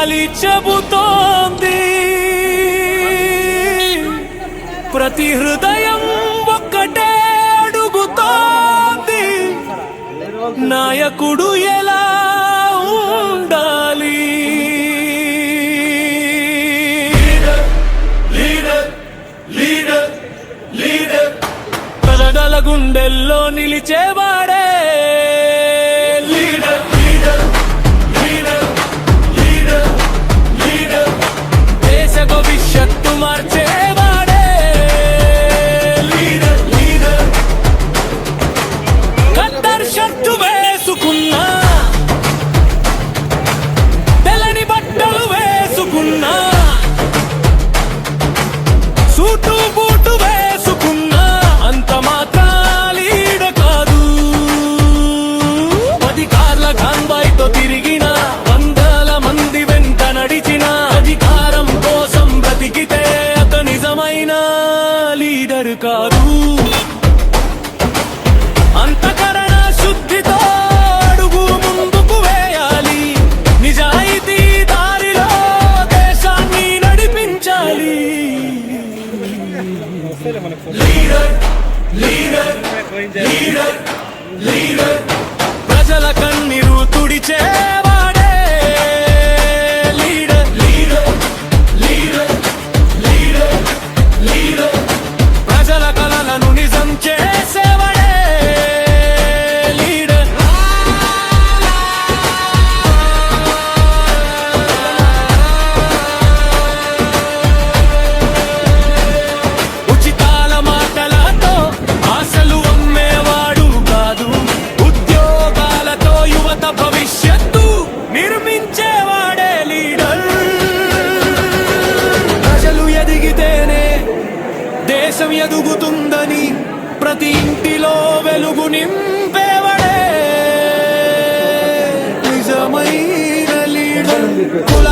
గాలి చెబుతోంది, ప్రతి హృదయం ఒక్కటే అడుగుతోంది, నాయకుడు ఎలా ఉండాలి. ప్రజల గుండెల్లో నిలిచేవాడే దేశ భవిష్యత్తు మార్చేవాడే కద్దర్ షర్టు వేసుకున్నా, తెల్లని బట్టలు వేసుకున్నా, సూటు బూటు వేసుకున్నా, అంత మాత్రం లీడ కాదు. 10 కార్ల కాన్వాయ్తో తిరిగిన, వందల మంది వెంట నడిచిన, అధికారం కోసం బ్రతికితే అత నిజమైన లీడర్ కాదు. అంతఃకరణ శుద్ధితో అడుగు ముందుకు వేయాలి, నిజాయితీ దారిలో దేశాన్ని నడిపించాలి. ప్రజల కన్నీరు తుడిచేవాడే లీడర్. ప్రజల కలలను నిజం చేసేవాడే లీడర్. ఉచితాల మాటలతో ఆశలు అమ్మేవాడు కాదు, ఉద్యోగాలతో యువత భవిష్యత్తు నిర్మించేవాడే లీడర్. ప్రజలు ఎదిగితేనే దేశం ఎదుగుతుందని ప్రతి ఇంటిలో వెలుగు నింపేవాడే నిజమైన లీడర్. కుల